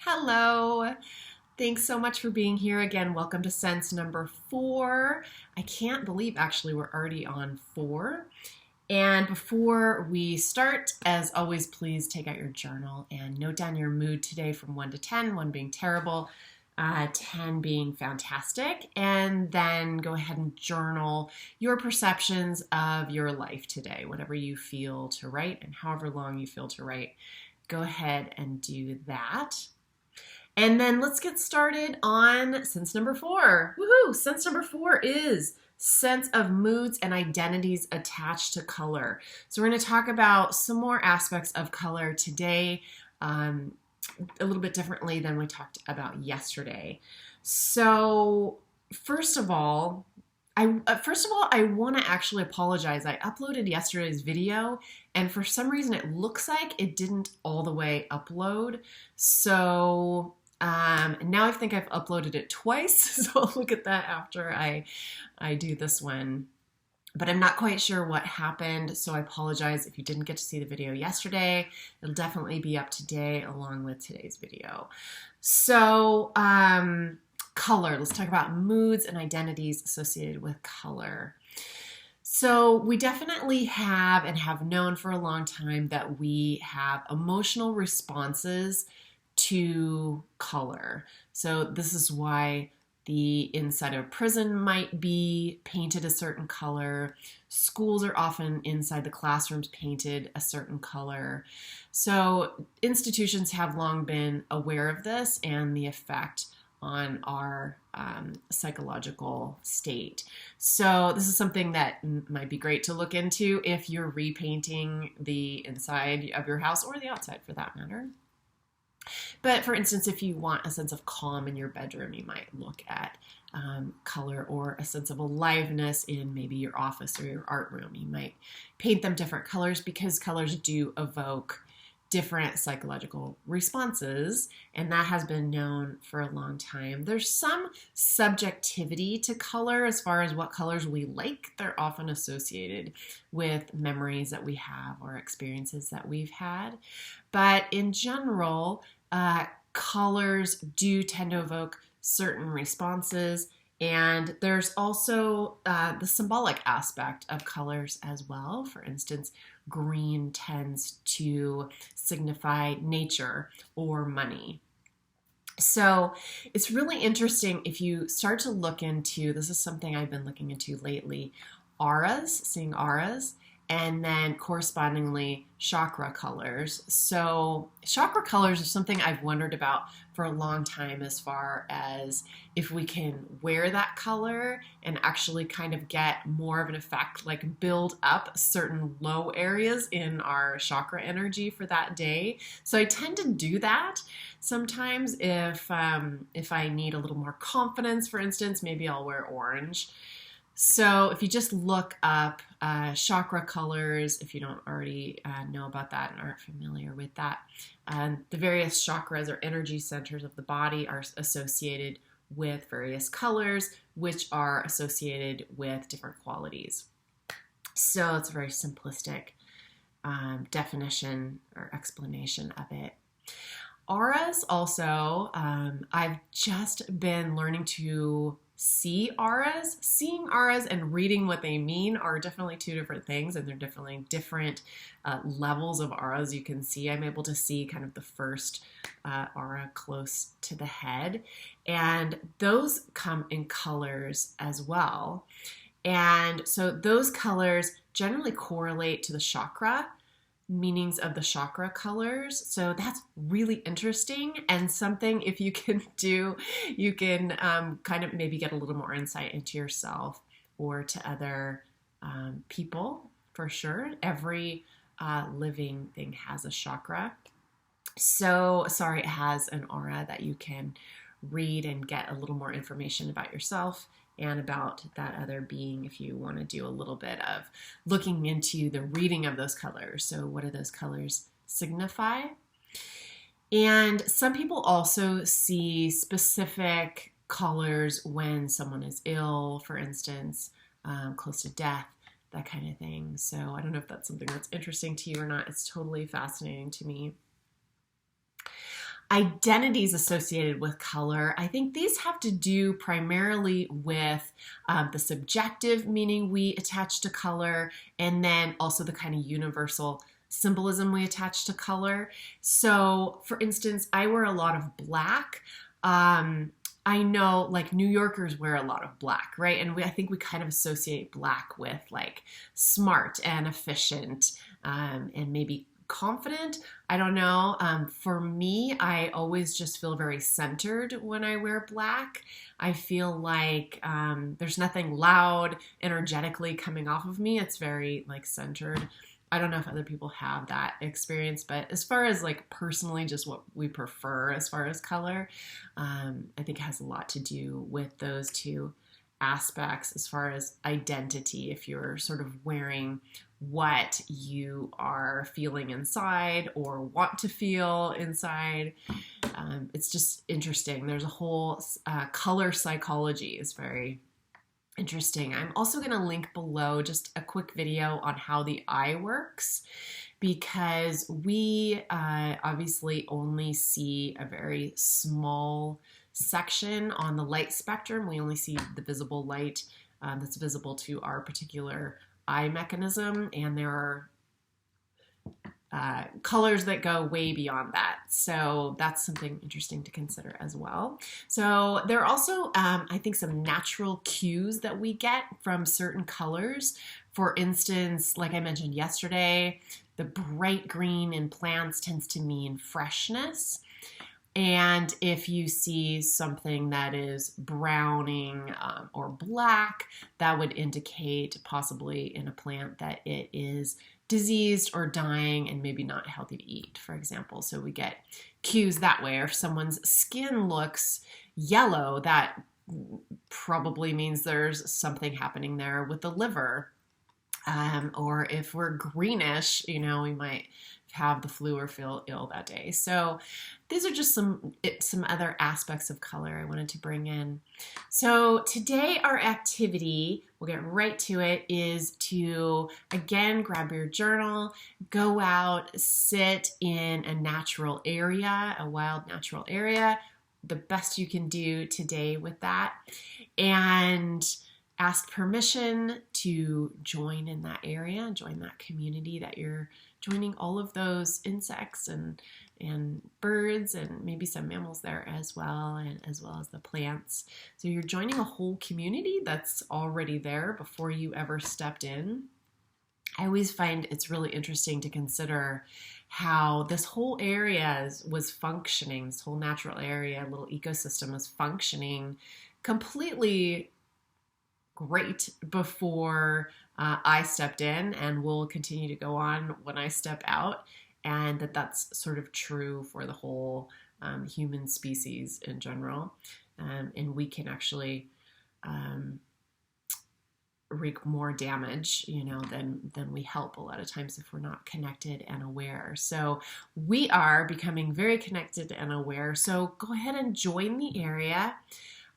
Hello. Thanks so much for being here again. Welcome to sense number 4. I can't believe actually we're already on 4. And before we start, as always, please take out your journal and note down your mood today from 1 to 10, 1 being terrible, 10 being fantastic, and then go ahead and journal your perceptions of your life today, whatever you feel to write and however long you feel to write. Go ahead and do that. And then let's get started on sense number 4. Woohoo! Sense number 4 is sense of moods and identities attached to color. So we're going to talk about some more aspects of color today, a little bit differently than we talked about yesterday. So first of all, I want to actually apologize. I uploaded yesterday's video, and for some reason it looks like it didn't all the way upload. So now I think I've uploaded it twice, so I'll look at that after I do this one. But I'm not quite sure what happened, so I apologize if you didn't get to see the video yesterday. It'll definitely be up today along with today's video. So, color. Let's talk about moods and identities associated with color. So we definitely have and have known for a long time that we have emotional responses to color. So this is why the inside of a prison might be painted a certain color. Schools are often inside the classrooms painted a certain color. So institutions have long been aware of this and the effect on our psychological state. So this is something that might be great to look into if you're repainting the inside of your house or the outside for that matter. But for instance, if you want a sense of calm in your bedroom, you might look at color, or a sense of aliveness in maybe your office or your art room. You might paint them different colors because colors do evoke different psychological responses, and that has been known for a long time. There's some subjectivity to color as far as what colors we like. They're often associated with memories that we have or experiences that we've had. But in general, colors do tend to evoke certain responses, and there's also the symbolic aspect of colors as well. For instance, green tends to signify nature or money. So it's really interesting if you start to look into, this is something I've been looking into lately, auras, seeing auras, and then correspondingly chakra colors. So chakra colors are something I've wondered about for a long time, as far as if we can wear that color and actually kind of get more of an effect, like build up certain low areas in our chakra energy for that day. So I tend to do that sometimes if I need a little more confidence, for instance, maybe I'll wear orange. So if you just look up chakra colors, if you don't already know about that and aren't familiar with that, the various chakras or energy centers of the body are associated with various colors, which are associated with different qualities. So it's a very simplistic definition or explanation of it. Auras also, I've just been learning to see auras. Seeing auras and reading what they mean are definitely two different things, and they're definitely different levels of auras you can see. I'm able to see kind of the first aura close to the head, and those come in colors as well. And so those colors generally correlate to the chakra meanings of the chakra colors. So that's really interesting, and something, if you can do, you can kind of maybe get a little more insight into yourself or to other people, for sure. Every living thing has a chakra. So, it has an aura that you can read and get a little more information about yourself and about that other being if you want to do a little bit of looking into the reading of those colors. So what do those colors signify? And some people also see specific colors when someone is ill, for instance, close to death, that kind of thing. So I don't know if that's something that's interesting to you or not. It's totally fascinating to me. identities associated with color. I think these have to do primarily with the subjective meaning we attach to color, and then also the kind of universal symbolism we attach to color. So, for instance, I wear a lot of black. I know like New Yorkers wear a lot of black, right? And I think we kind of associate black with like smart and efficient, and maybe confident. I don't know. For me, I always just feel very centered when I wear black. I feel like there's nothing loud, energetically coming off of me. It's very like centered. I don't know if other people have that experience, but as far as like personally, just what we prefer as far as color, I think it has a lot to do with those two aspects as far as identity. If you're sort of wearing what you are feeling inside or want to feel inside, it's just interesting. There's a whole color psychology is very interesting. I'm also going to link below just a quick video on how the eye works, because we obviously only see a very small section on the light spectrum. We only see the visible light that's visible to our particular eye mechanism, and there are colors that go way beyond that. So that's something interesting to consider as well. So there are also, I think, some natural cues that we get from certain colors. For instance, like I mentioned yesterday, the bright green in plants tends to mean freshness. And if you see something that is browning or black, that would indicate possibly in a plant that it is diseased or dying and maybe not healthy to eat, for example. So we get cues that way. Or if someone's skin looks yellow, that probably means there's something happening there with the liver. Or if we're greenish, we might have the flu or feel ill that day. So these are just some other aspects of color I wanted to bring in. So today our activity, we'll get right to it, is to, again, grab your journal, go out, sit in a natural area, a wild natural area, the best you can do today with that, and ask permission to join in that area, join that community that you're joining, all of those insects and birds and maybe some mammals there as well, and as well as the plants. So you're joining a whole community that's already there before you ever stepped in. I always find it's really interesting to consider how this whole area was functioning, this whole natural area, little ecosystem was functioning completely great before I stepped in, and will continue to go on when I step out, and that's sort of true for the whole human species in general. And we can actually wreak more damage, than we help a lot of times if we're not connected and aware. So we are becoming very connected and aware. So go ahead and join the area.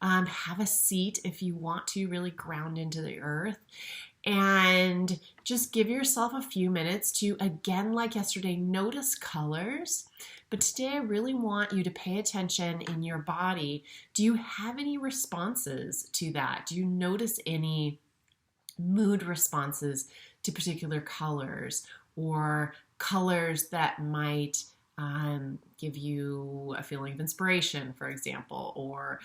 Have a seat if you want to really ground into the earth, and just give yourself a few minutes to, again, like yesterday, notice colors. But today I really want you to pay attention in your body. Do you have any responses to that? Do you notice any mood responses to particular colors, or colors that might give you a feeling of inspiration, for example, or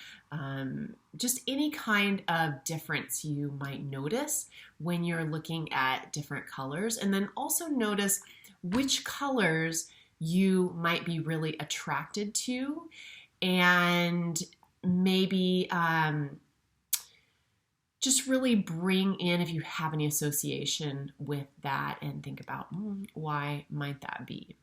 just any kind of difference you might notice when you're looking at different colors. And then also notice which colors you might be really attracted to, and maybe just really bring in, if you have any association with that, and think about why might that be.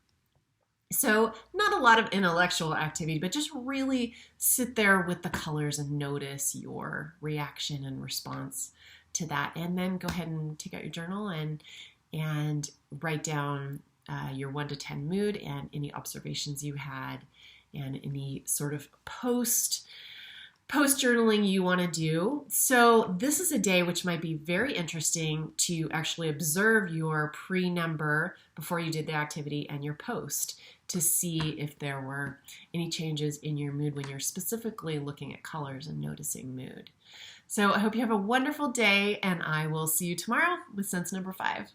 So not a lot of intellectual activity, but just really sit there with the colors and notice your reaction and response to that. And then go ahead and take out your journal and write down your 1 to 10 mood and any observations you had, and any sort of post journaling you want to do. So this is a day which might be very interesting to actually observe your pre-number before you did the activity and your post. to see if there were any changes in your mood when you're specifically looking at colors and noticing mood. So I hope you have a wonderful day, and I will see you tomorrow with sense number 5.